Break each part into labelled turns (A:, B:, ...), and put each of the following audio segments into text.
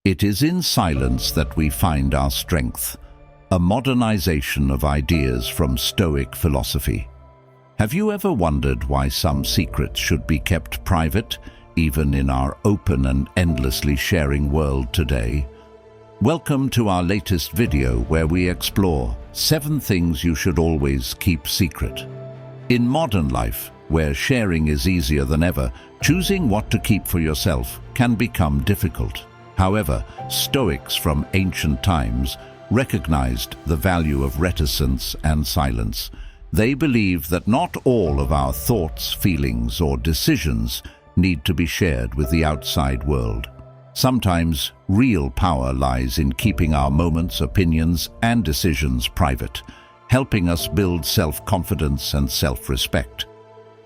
A: It is in silence that we find our strength, a modernization of ideas from Stoic philosophy. Have you ever wondered why some secrets should be kept private, even in our open and endlessly sharing world today? Welcome to our latest video where we explore 7 things you should always keep secret. In modern life, where sharing is easier than ever, choosing what to keep for yourself can become difficult. However, Stoics from ancient times recognized the value of reticence and silence. They believed that not all of our thoughts, feelings, or decisions need to be shared with the outside world. Sometimes, real power lies in keeping our moments, opinions, and decisions private, helping us build self-confidence and self-respect.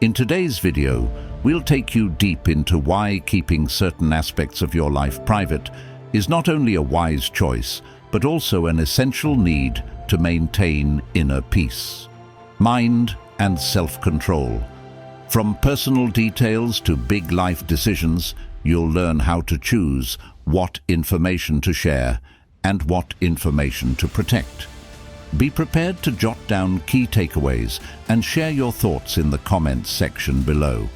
A: In today's video, we'll take you deep into why keeping certain aspects of your life private is not only a wise choice, but also an essential need to maintain inner peace, mind, and self-control. From personal details to big life decisions, you'll learn how to choose what information to share and what information to protect. Be prepared to jot down key takeaways and share your thoughts in the comments section below.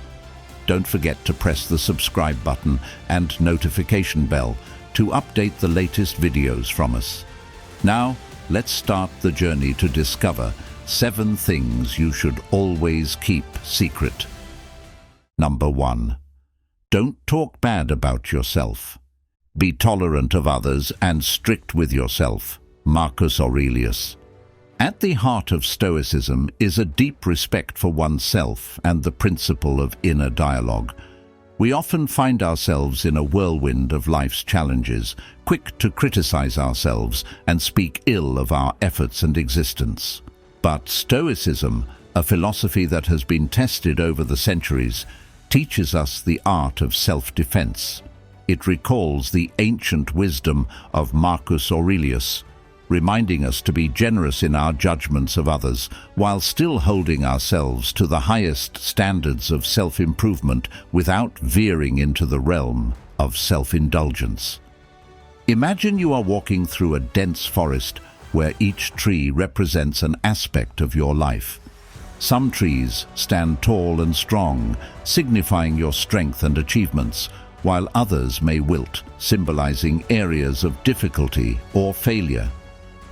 A: Don't forget to press the subscribe button and notification bell to update the latest videos from us. Now, let's start the journey to discover 7 things you should always keep secret. Number 1. Don't talk bad about yourself. Be tolerant of others and strict with yourself. Marcus Aurelius. At the heart of Stoicism is a deep respect for oneself and the principle of inner dialogue. We often find ourselves in a whirlwind of life's challenges, quick to criticize ourselves and speak ill of our efforts and existence. But Stoicism, a philosophy that has been tested over the centuries, teaches us the art of self-defense. It recalls the ancient wisdom of Marcus Aurelius, reminding us to be generous in our judgments of others while still holding ourselves to the highest standards of self-improvement without veering into the realm of self-indulgence. Imagine you are walking through a dense forest where each tree represents an aspect of your life. Some trees stand tall and strong, signifying your strength and achievements, while others may wilt, symbolizing areas of difficulty or failure.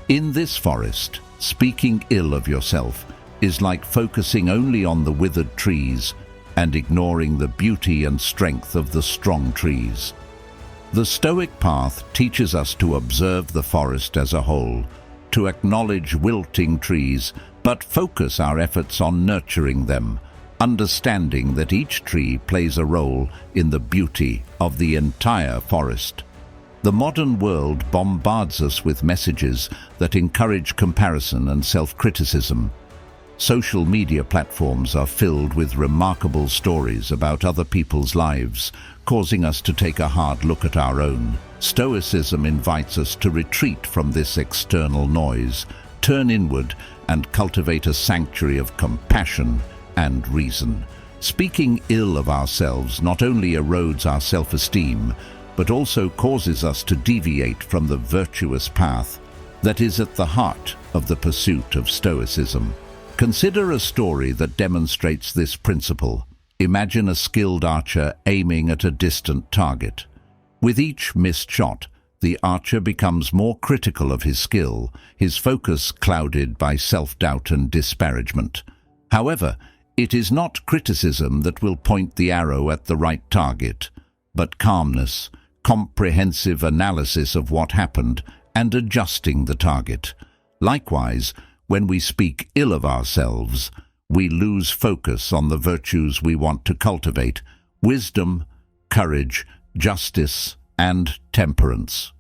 A: In this forest, speaking ill of yourself is like focusing only on the withered trees and ignoring the beauty and strength of the strong trees. The Stoic path teaches us to observe the forest as a whole, to acknowledge wilting trees, but focus our efforts on nurturing them, understanding that each tree plays a role in the beauty of the entire forest. The modern world bombards us with messages that encourage comparison and self-criticism. Social media platforms are filled with remarkable stories about other people's lives, causing us to take a hard look at our own. Stoicism invites us to retreat from this external noise, turn inward, and cultivate a sanctuary of compassion and reason. Speaking ill of ourselves not only erodes our self-esteem, but also causes us to deviate from the virtuous path that is at the heart of the pursuit of Stoicism. Consider a story that demonstrates this principle. Imagine a skilled archer aiming at a distant target. With each missed shot, the archer becomes more critical of his skill, his focus clouded by self-doubt and disparagement. However, it is not criticism that will point the arrow at the right target, but calmness, comprehensive analysis of what happened, and adjusting the target. Likewise, when we speak ill of ourselves, we lose focus on the virtues we want to cultivate: wisdom, courage, justice, and temperance.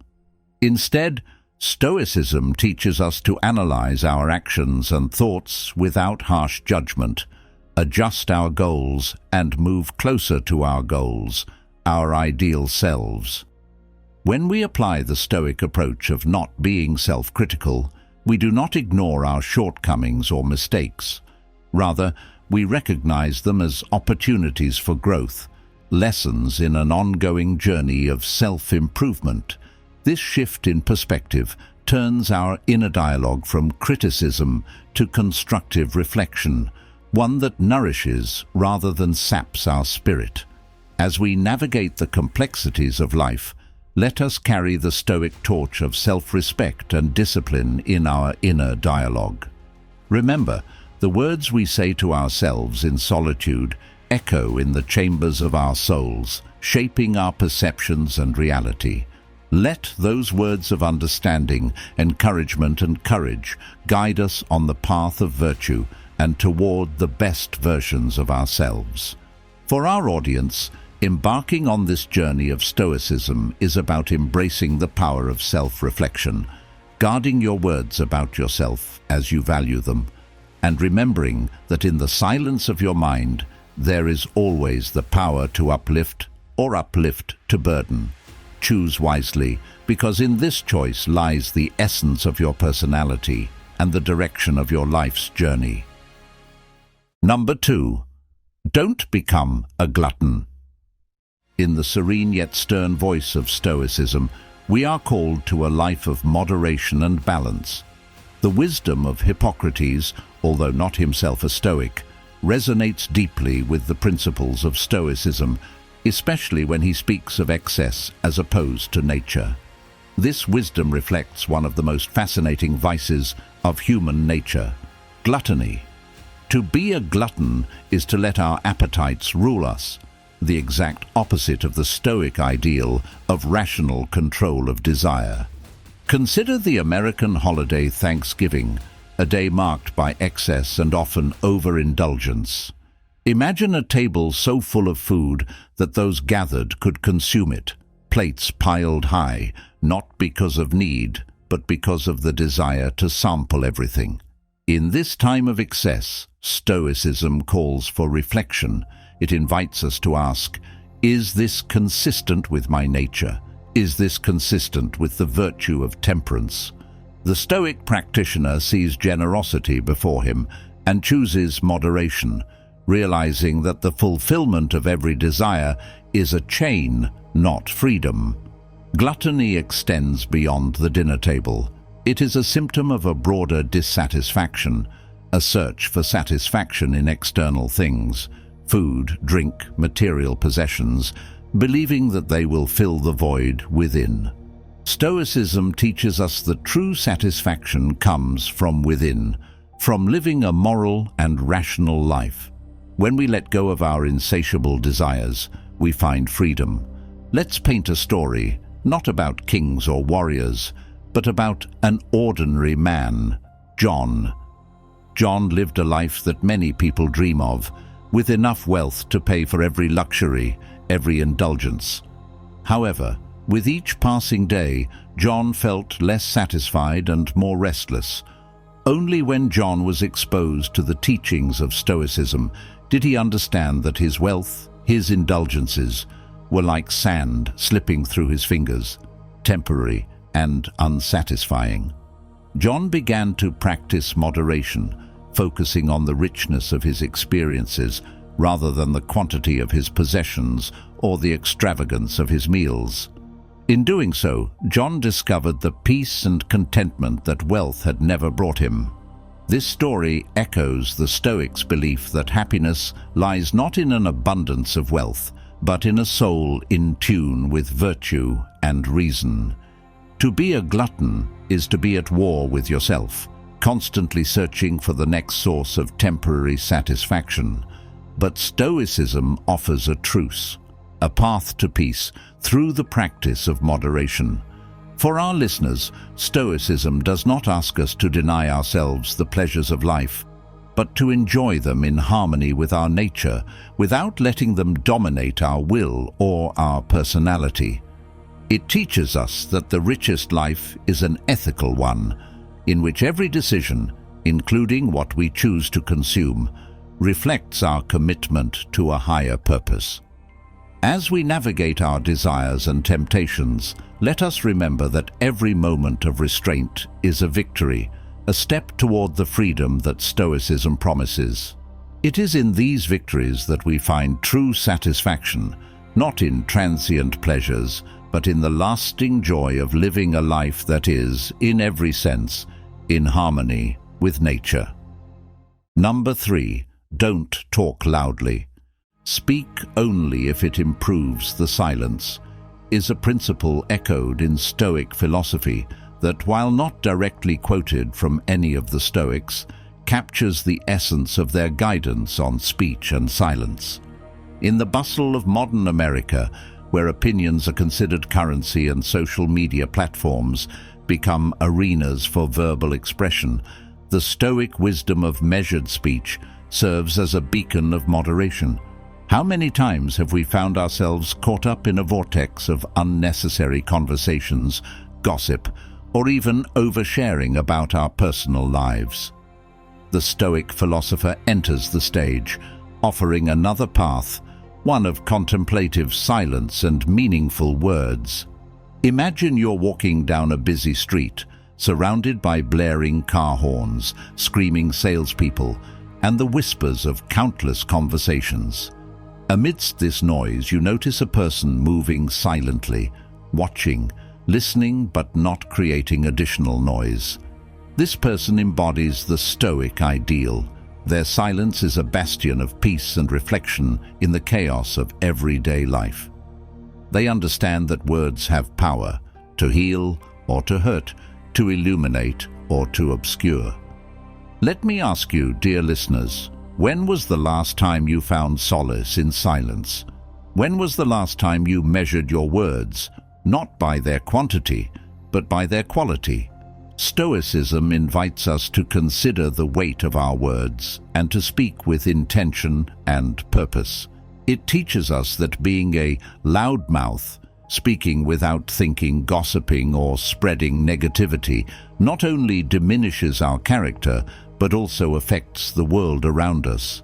A: Instead, Stoicism teaches us to analyze our actions and thoughts without harsh judgment, adjust our goals, and move closer to our goals, our ideal selves. When we apply the Stoic approach of not being self-critical, we do not ignore our shortcomings or mistakes. Rather, we recognize them as opportunities for growth, lessons in an ongoing journey of self-improvement. This shift in perspective turns our inner dialogue from criticism to constructive reflection, one that nourishes rather than saps our spirit. As we navigate the complexities of life, let us carry the Stoic torch of self-respect and discipline in our inner dialogue. Remember, the words we say to ourselves in solitude echo in the chambers of our souls, shaping our perceptions and reality. Let those words of understanding, encouragement and courage guide us on the path of virtue and toward the best versions of ourselves. For our audience, embarking on this journey of Stoicism is about embracing the power of self-reflection, guarding your words about yourself as you value them, and remembering that in the silence of your mind, there is always the power to uplift or uplift to burden. Choose wisely, because in this choice lies the essence of your personality and the direction of your life's journey. Number 2. Don't become a glutton. In the serene yet stern voice of Stoicism, we are called to a life of moderation and balance. The wisdom of Epictetus, although not himself a Stoic, resonates deeply with the principles of Stoicism, especially when he speaks of excess as opposed to nature. This wisdom reflects one of the most fascinating vices of human nature: gluttony. To be a glutton is to let our appetites rule us, the exact opposite of the Stoic ideal of rational control of desire. Consider the American holiday Thanksgiving, a day marked by excess and often overindulgence. Imagine a table so full of food that those gathered could consume it, plates piled high, not because of need, but because of the desire to sample everything. In this time of excess, Stoicism calls for reflection. It invites us to ask, is this consistent with my nature? Is this consistent with the virtue of temperance? The Stoic practitioner sees generosity before him and chooses moderation, realizing that the fulfillment of every desire is a chain, not freedom. Gluttony extends beyond the dinner table. It is a symptom of a broader dissatisfaction, a search for satisfaction in external things, food, drink, material possessions, believing that they will fill the void within. Stoicism teaches us that true satisfaction comes from within, from living a moral and rational life. When we let go of our insatiable desires, we find freedom. Let's paint a story, not about kings or warriors, but about an ordinary man, John. John lived a life that many people dream of, with enough wealth to pay for every luxury, every indulgence. However, with each passing day, John felt less satisfied and more restless. Only when John was exposed to the teachings of Stoicism did he understand that his wealth, his indulgences, were like sand slipping through his fingers, temporary and unsatisfying. John began to practice moderation, focusing on the richness of his experiences rather than the quantity of his possessions or the extravagance of his meals. In doing so, John discovered the peace and contentment that wealth had never brought him. This story echoes the Stoics' belief that happiness lies not in an abundance of wealth, but in a soul in tune with virtue and reason. To be a glutton is to be at war with yourself, constantly searching for the next source of temporary satisfaction. But Stoicism offers a truce, a path to peace through the practice of moderation. For our listeners, Stoicism does not ask us to deny ourselves the pleasures of life, but to enjoy them in harmony with our nature, without letting them dominate our will or our personality. It teaches us that the richest life is an ethical one, in which every decision, including what we choose to consume, reflects our commitment to a higher purpose. As we navigate our desires and temptations, let us remember that every moment of restraint is a victory, a step toward the freedom that Stoicism promises. It is in these victories that we find true satisfaction, not in transient pleasures, but in the lasting joy of living a life that is, in every sense, in harmony with nature. Number 3. Don't talk loudly. Speak only if it improves the silence is a principle echoed in Stoic philosophy that, while not directly quoted from any of the Stoics, captures the essence of their guidance on speech and silence. In the bustle of modern America, where opinions are considered currency and social media platforms become arenas for verbal expression, the Stoic wisdom of measured speech serves as a beacon of moderation. How many times have we found ourselves caught up in a vortex of unnecessary conversations, gossip, or even oversharing about our personal lives? The Stoic philosopher enters the stage, offering another path, one of contemplative silence and meaningful words. Imagine you're walking down a busy street, surrounded by blaring car horns, screaming salespeople, and the whispers of countless conversations. Amidst this noise, you notice a person moving silently, watching, listening but not creating additional noise. This person embodies the Stoic ideal. Their silence is a bastion of peace and reflection in the chaos of everyday life. They understand that words have power to heal or to hurt, to illuminate or to obscure. Let me ask you, dear listeners, when was the last time you found solace in silence? When was the last time you measured your words, not by their quantity, but by their quality? Stoicism invites us to consider the weight of our words and to speak with intention and purpose. It teaches us that being a loudmouth, speaking without thinking, gossiping, or spreading negativity, not only diminishes our character, but also affects the world around us.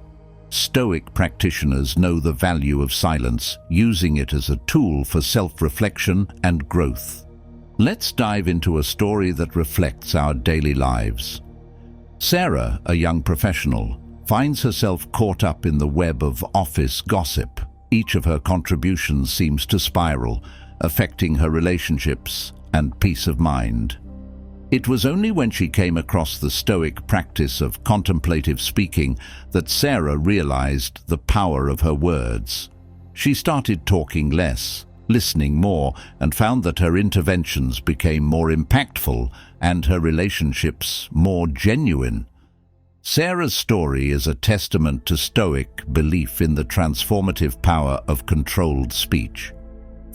A: Stoic practitioners know the value of silence, using it as a tool for self-reflection and growth. Let's dive into a story that reflects our daily lives. Sarah, a young professional, finds herself caught up in the web of office gossip. Each of her contributions seems to spiral, affecting her relationships and peace of mind. It was only when she came across the Stoic practice of contemplative speaking that Sarah realized the power of her words. She started talking less, listening more, and found that her interventions became more impactful and her relationships more genuine. Sarah's story is a testament to Stoic belief in the transformative power of controlled speech.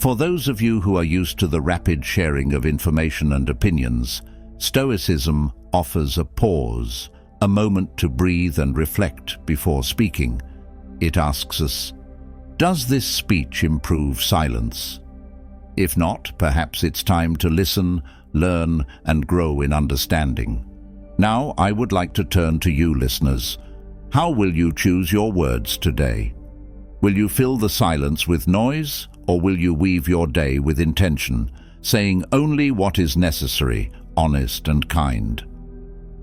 A: For those of you who are used to the rapid sharing of information and opinions, Stoicism offers a pause, a moment to breathe and reflect before speaking. It asks us, does this speech improve silence? If not, perhaps it's time to listen, learn, and grow in understanding. Now, I would like to turn to you, listeners. How will you choose your words today? Will you fill the silence with noise, or will you weave your day with intention, saying only what is necessary, honest and kind?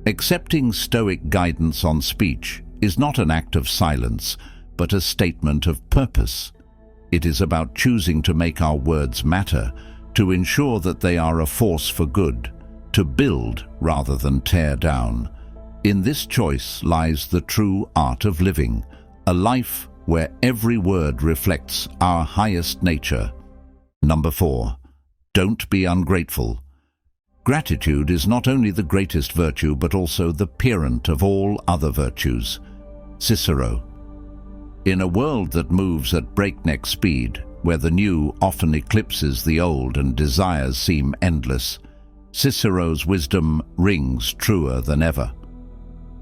A: Accepting Stoic guidance on speech is not an act of silence, but a statement of purpose. It is about choosing to make our words matter, to ensure that they are a force for good, to build rather than tear down. In this choice lies the true art of living, a life where every word reflects our highest nature. Number 4. Don't be ungrateful. Gratitude is not only the greatest virtue, but also the parent of all other virtues. Cicero. In a world that moves at breakneck speed, where the new often eclipses the old and desires seem endless, Cicero's wisdom rings truer than ever.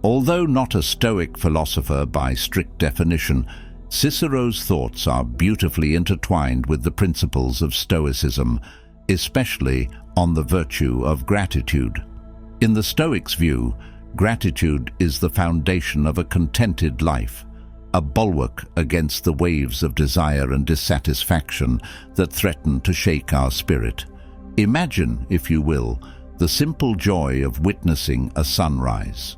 A: Although not a Stoic philosopher by strict definition, Cicero's thoughts are beautifully intertwined with the principles of Stoicism, especially on the virtue of gratitude. In the Stoics' view, gratitude is the foundation of a contented life, a bulwark against the waves of desire and dissatisfaction that threaten to shake our spirit. Imagine, if you will, the simple joy of witnessing a sunrise.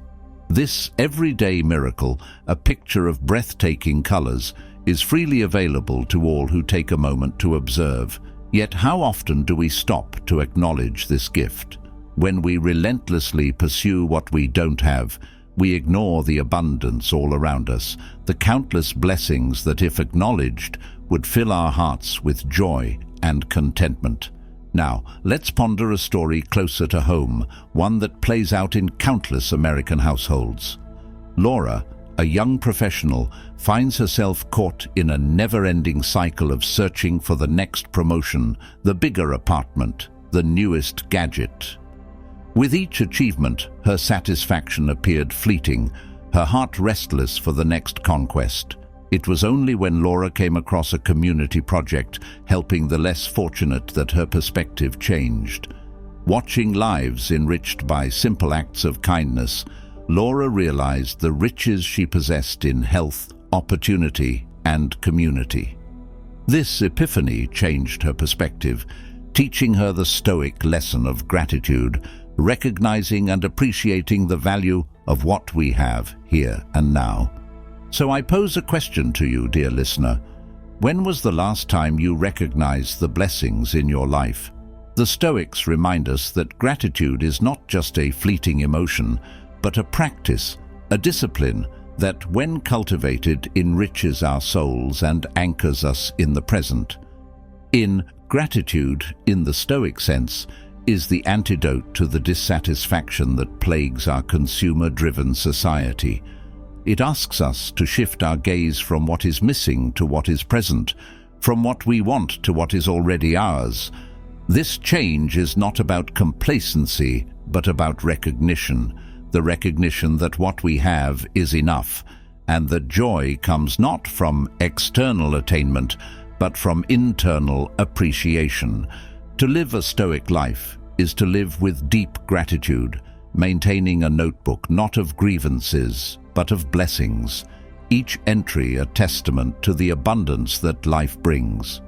A: This everyday miracle, a picture of breathtaking colors, is freely available to all who take a moment to observe, Yet how often do we stop to acknowledge this gift? When we relentlessly pursue what we don't have, we ignore the abundance all around us, the countless blessings that, if acknowledged, would fill our hearts with joy and contentment. Now, let's ponder a story closer to home, one that plays out in countless American households. Laura, a young professional, finds herself caught in a never-ending cycle of searching for the next promotion, the bigger apartment, the newest gadget. With each achievement, her satisfaction appeared fleeting, her heart restless for the next conquest. It was only when Laura came across a community project helping the less fortunate that her perspective changed. Watching lives enriched by simple acts of kindness, Laura realized the riches she possessed in health, opportunity, and community. This epiphany changed her perspective, teaching her the Stoic lesson of gratitude, recognizing and appreciating the value of what we have here and now. So I pose a question to you, dear listener. When was the last time you recognized the blessings in your life? The Stoics remind us that gratitude is not just a fleeting emotion, but a practice, a discipline that, when cultivated, enriches our souls and anchors us in the present. Gratitude, in the Stoic sense, is the antidote to the dissatisfaction that plagues our consumer-driven society. It asks us to shift our gaze from what is missing to what is present, from what we want to what is already ours. This change is not about complacency, but about recognition, the recognition that what we have is enough, and that joy comes not from external attainment, but from internal appreciation. To live a Stoic life is to live with deep gratitude, maintaining a notebook not of grievances, but of blessings, each entry a testament to the abundance that life brings.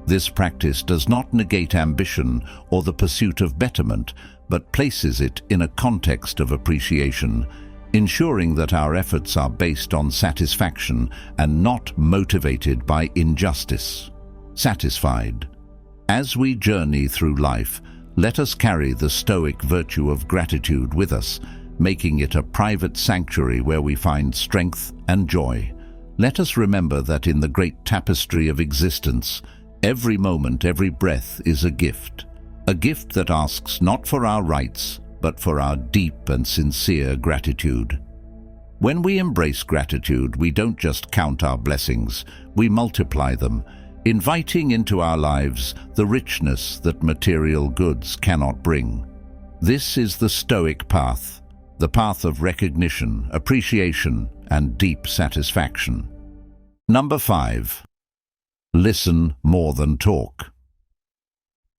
A: This practice does not negate ambition or the pursuit of betterment, but places it in a context of appreciation, ensuring that our efforts are based on satisfaction and not motivated by injustice. Satisfied. As we journey through life, let us carry the Stoic virtue of gratitude with us, making it a private sanctuary where we find strength and joy. Let us remember that in the great tapestry of existence, every moment, every breath is a gift that asks not for our rights, but for our deep and sincere gratitude. When we embrace gratitude, we don't just count our blessings, we multiply them, inviting into our lives the richness that material goods cannot bring. This is the Stoic path, the path of recognition, appreciation, and deep satisfaction. Number 5. Listen more than talk.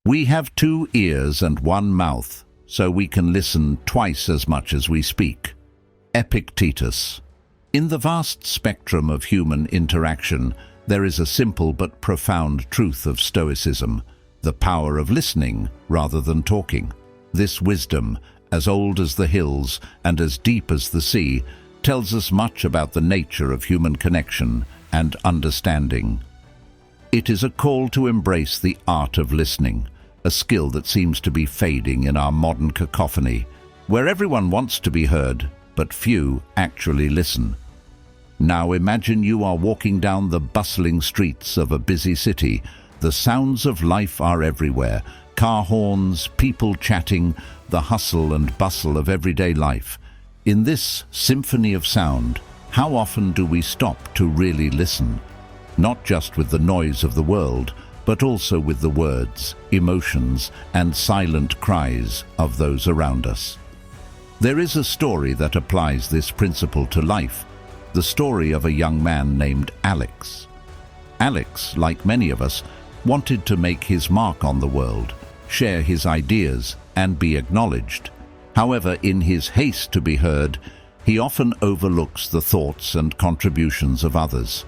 A: We have 2 ears and 1 mouth, so we can listen twice as much as we speak. Epictetus. In the vast spectrum of human interaction, there is a simple but profound truth of Stoicism, the power of listening rather than talking. This wisdom, as old as the hills and as deep as the sea, tells us much about the nature of human connection and understanding. It is a call to embrace the art of listening, a skill that seems to be fading in our modern cacophony, where everyone wants to be heard, but few actually listen. Now imagine you are walking down the bustling streets of a busy city. The sounds of life are everywhere. Car horns, people chatting, the hustle and bustle of everyday life. In this symphony of sound, how often do we stop to really listen? Not just with the noise of the world, but also with the words, emotions, and silent cries of those around us. There is a story that applies this principle to life, the story of a young man named Alex. Alex, like many of us, wanted to make his mark on the world, share his ideas, and be acknowledged. However, in his haste to be heard, he often overlooks the thoughts and contributions of others.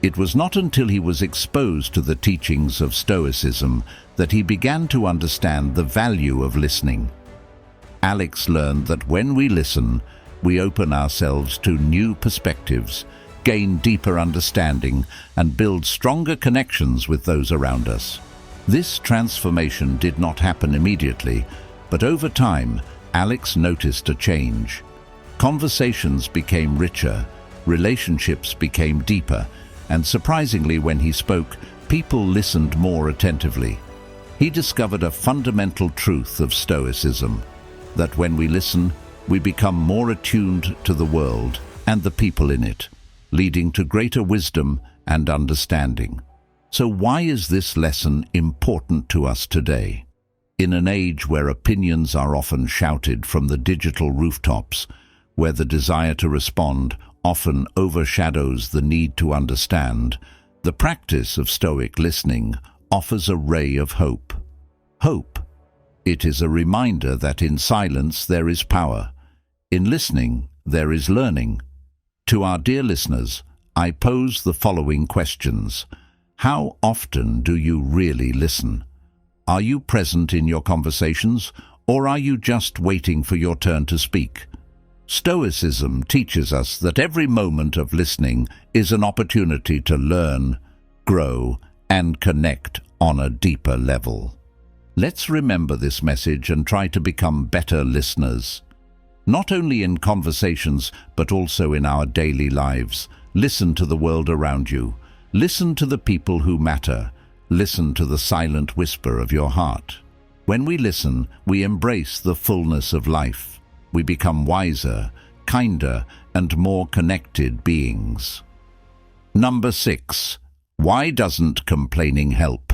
A: It was not until he was exposed to the teachings of Stoicism that he began to understand the value of listening. Alex learned that when we listen, we open ourselves to new perspectives, gain deeper understanding, and build stronger connections with those around us. This transformation did not happen immediately, but over time, Alex noticed a change. Conversations became richer, relationships became deeper, and surprisingly, when he spoke, people listened more attentively. He discovered a fundamental truth of Stoicism, that when we listen, we become more attuned to the world and the people in it, leading to greater wisdom and understanding. So why is this lesson important to us today? In an age where opinions are often shouted from the digital rooftops, where the desire to respond often overshadows the need to understand, the practice of Stoic listening offers a ray of hope. Hope. It is a reminder that in silence there is power. In listening, there is learning. To our dear listeners, I pose the following questions. How often do you really listen? Are you present in your conversations, or are you just waiting for your turn to speak? Stoicism teaches us that every moment of listening is an opportunity to learn, grow, and connect on a deeper level. Let's remember this message and try to become better listeners. Not only in conversations, but also in our daily lives. Listen to the world around you. Listen to the people who matter. Listen to the silent whisper of your heart. When we listen, we embrace the fullness of life. We become wiser, kinder, and more connected beings. Number 6. Why doesn't complaining help?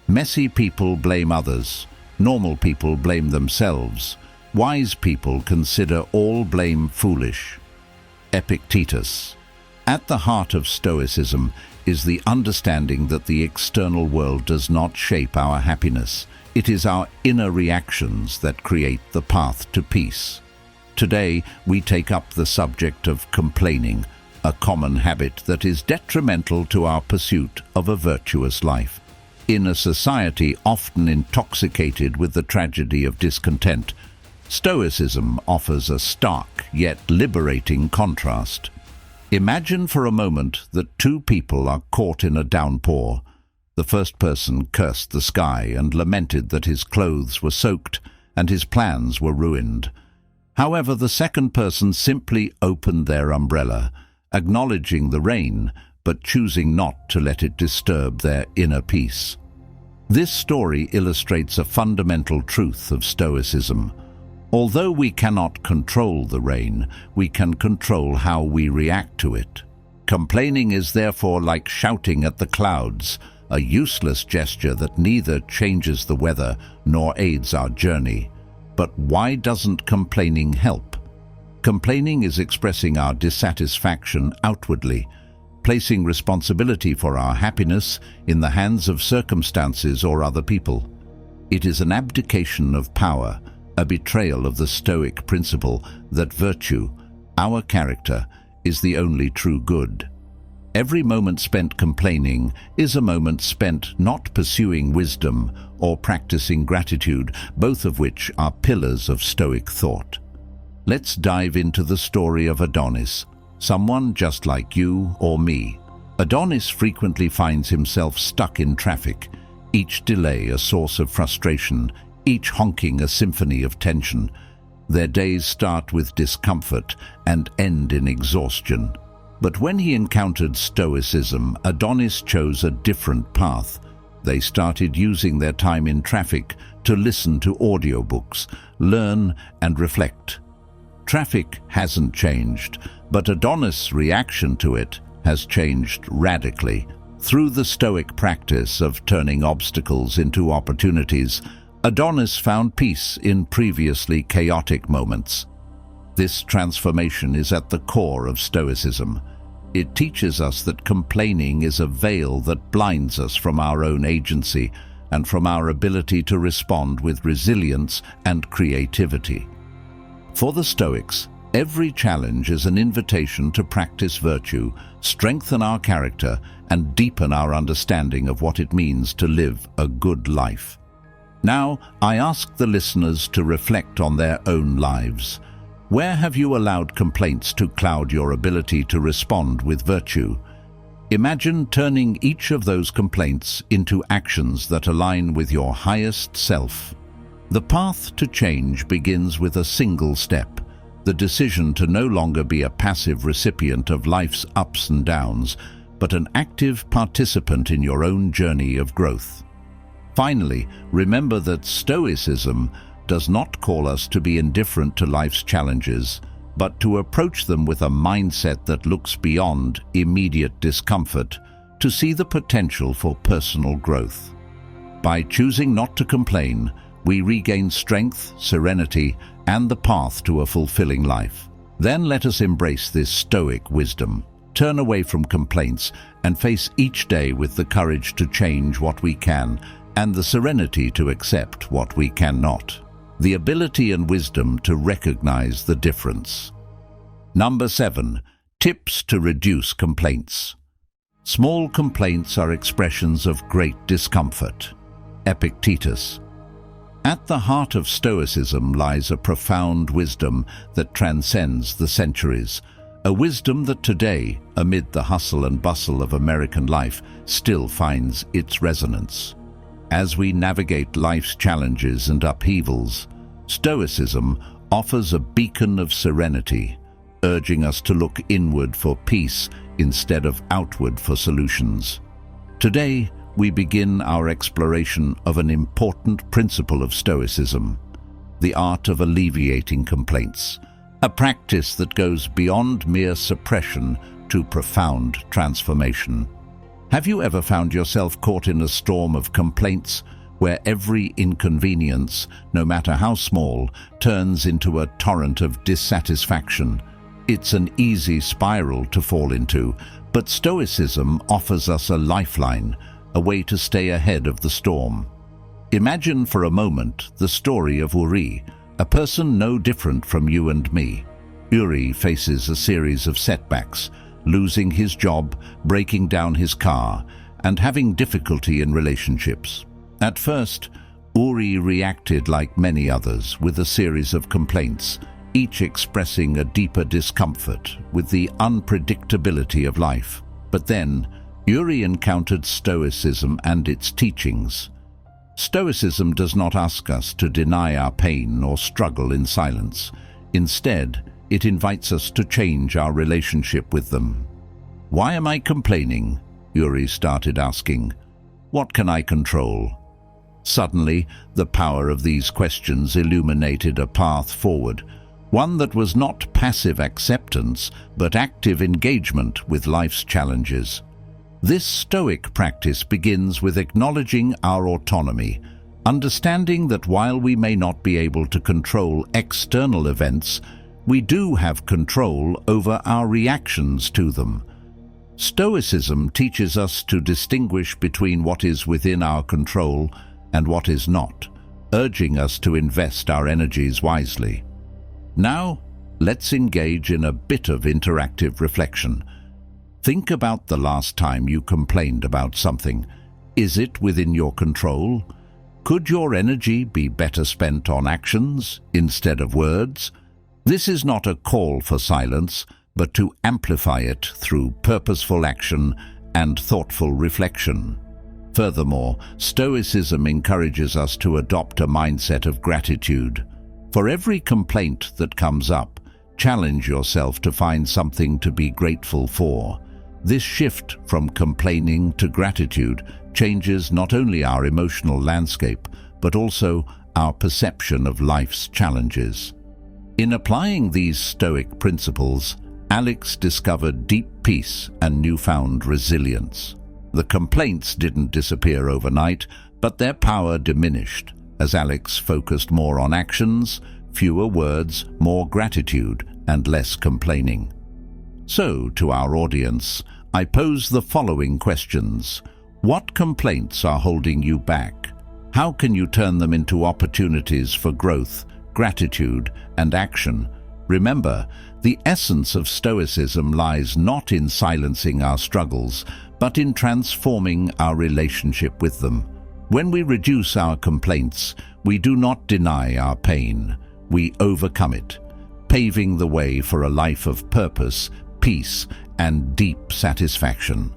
A: Messy people blame others. Normal people blame themselves. Wise people consider all blame foolish. Epictetus. At the heart of Stoicism is the understanding that the external world does not shape our happiness. It is our inner reactions that create the path to peace. Today, we take up the subject of complaining, a common habit that is detrimental to our pursuit of a virtuous life. In a society often intoxicated with the tragedy of discontent, Stoicism offers a stark yet liberating contrast. Imagine for a moment that two people are caught in a downpour. The first person cursed the sky and lamented that his clothes were soaked and his plans were ruined. However, the second person simply opened their umbrella, acknowledging the rain, but choosing not to let it disturb their inner peace. This story illustrates a fundamental truth of Stoicism. Although we cannot control the rain, we can control how we react to it. Complaining is therefore like shouting at the clouds, a useless gesture that neither changes the weather nor aids our journey. But why doesn't complaining help? Complaining is expressing our dissatisfaction outwardly, placing responsibility for our happiness in the hands of circumstances or other people. It is an abdication of power, a betrayal of the Stoic principle that virtue, our character, is the only true good. Every moment spent complaining is a moment spent not pursuing wisdom or practicing gratitude, both of which are pillars of Stoic thought. Let's dive into the story of Adonis, someone just like you or me. Adonis frequently finds himself stuck in traffic, each delay a source of frustration, each honking a symphony of tension. Their days start with discomfort and end in exhaustion. But when he encountered Stoicism, Adonis chose a different path. They started using their time in traffic to listen to audiobooks, learn and reflect. Traffic hasn't changed, but Adonis' reaction to it has changed radically. Through the Stoic practice of turning obstacles into opportunities, Adonis found peace in previously chaotic moments. This transformation is at the core of Stoicism. It teaches us that complaining is a veil that blinds us from our own agency and from our ability to respond with resilience and creativity. For the Stoics, every challenge is an invitation to practice virtue, strengthen our character, and deepen our understanding of what it means to live a good life. Now, I ask the listeners to reflect on their own lives. Where have you allowed complaints to cloud your ability to respond with virtue? Imagine turning each of those complaints into actions that align with your highest self. The path to change begins with a single step, the decision to no longer be a passive recipient of life's ups and downs, but an active participant in your own journey of growth. Finally, remember that Stoicism does not call us to be indifferent to life's challenges, but to approach them with a mindset that looks beyond immediate discomfort to see the potential for personal growth. By choosing not to complain, we regain strength, serenity, and the path to a fulfilling life. Then let us embrace this Stoic wisdom, turn away from complaints, and face each day with the courage to change what we can and the serenity to accept what we cannot. The ability and wisdom to recognize the difference. Number 7. Tips to reduce complaints. Small complaints are expressions of great discomfort. Epictetus. At the heart of Stoicism lies a profound wisdom that transcends the centuries, a wisdom that today, amid the hustle and bustle of American life, still finds its resonance. As we navigate life's challenges and upheavals, Stoicism offers a beacon of serenity, urging us to look inward for peace instead of outward for solutions. Today, we begin our exploration of an important principle of Stoicism, the art of alleviating complaints, a practice that goes beyond mere suppression to profound transformation. Have you ever found yourself caught in a storm of complaints where every inconvenience, no matter how small, turns into a torrent of dissatisfaction? It's an easy spiral to fall into, but Stoicism offers us a lifeline, a way to stay ahead of the storm. Imagine for a moment the story of Uri, a person no different from you and me. Uri faces a series of setbacks, losing his job, breaking down his car, and having difficulty in relationships. At first, Uri reacted like many others with a series of complaints, each expressing a deeper discomfort with the unpredictability of life. But then, Uri encountered Stoicism and its teachings. Stoicism does not ask us to deny our pain or struggle in silence. Instead, it invites us to change our relationship with them. Why am I complaining? Uri started asking. What can I control? Suddenly, the power of these questions illuminated a path forward, one that was not passive acceptance, but active engagement with life's challenges. This Stoic practice begins with acknowledging our autonomy, understanding that while we may not be able to control external events, we do have control over our reactions to them. Stoicism teaches us to distinguish between what is within our control and what is not, urging us to invest our energies wisely. Now, let's engage in a bit of interactive reflection. Think about the last time you complained about something. Is it within your control? Could your energy be better spent on actions instead of words? This is not a call for silence, but to amplify it through purposeful action and thoughtful reflection. Furthermore, Stoicism encourages us to adopt a mindset of gratitude. For every complaint that comes up, challenge yourself to find something to be grateful for. This shift from complaining to gratitude changes not only our emotional landscape, but also our perception of life's challenges. In applying these Stoic principles, Alex discovered deep peace and newfound resilience. The complaints didn't disappear overnight, but their power diminished as Alex focused more on actions, fewer words, more gratitude, and less complaining. So, to our audience, I pose the following questions. What complaints are holding you back? How can you turn them into opportunities for growth, gratitude, and action? Remember, the essence of Stoicism lies not in silencing our struggles, but in transforming our relationship with them. When we reduce our complaints, we do not deny our pain. We overcome it, paving the way for a life of purpose, peace, and deep satisfaction.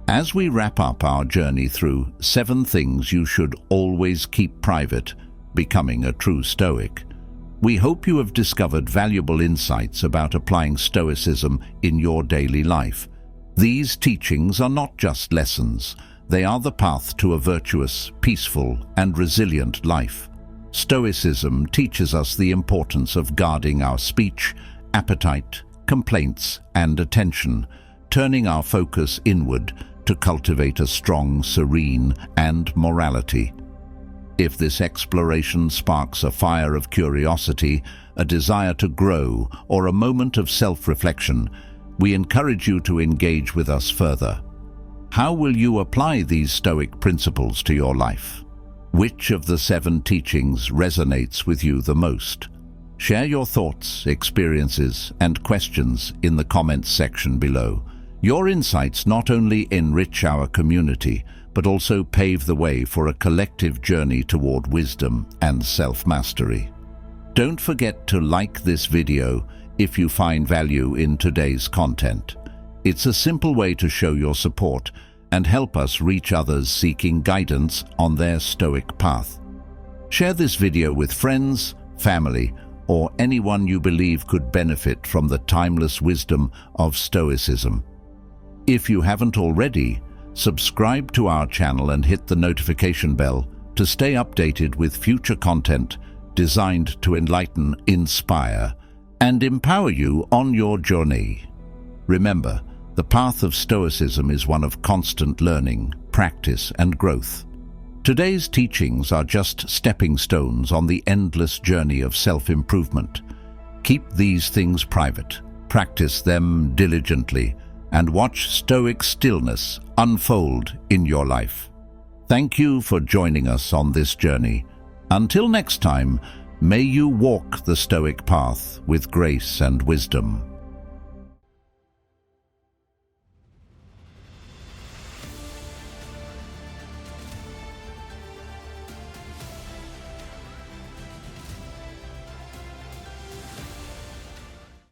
A: As we wrap up our journey through 7 things you should always keep private, becoming a true Stoic, we hope you have discovered valuable insights about applying Stoicism in your daily life. These teachings are not just lessons, they are the path to a virtuous, peaceful, and resilient life. Stoicism teaches us the importance of guarding our speech, appetite, complaints, and attention, turning our focus inward to cultivate a strong, serene, and morality. If this exploration sparks a fire of curiosity, a desire to grow, or a moment of self-reflection, we encourage you to engage with us further. How will you apply these Stoic principles to your life? Which of the 7 teachings resonates with you the most? Share your thoughts, experiences, and questions in the comments section below. Your insights not only enrich our community, but also pave the way for a collective journey toward wisdom and self-mastery. Don't forget to like this video if you find value in today's content. It's a simple way to show your support and help us reach others seeking guidance on their Stoic path. Share this video with friends, family, or anyone you believe could benefit from the timeless wisdom of Stoicism. If you haven't already, subscribe to our channel and hit the notification bell to stay updated with future content designed to enlighten, inspire, and empower you on your journey. Remember, the path of Stoicism is one of constant learning, practice, and growth. Today's teachings are just stepping stones on the endless journey of self-improvement. Keep these things private, practice them diligently, and watch Stoic stillness unfold in your life. Thank you for joining us on this journey. Until next time, may you walk the Stoic path with grace and wisdom.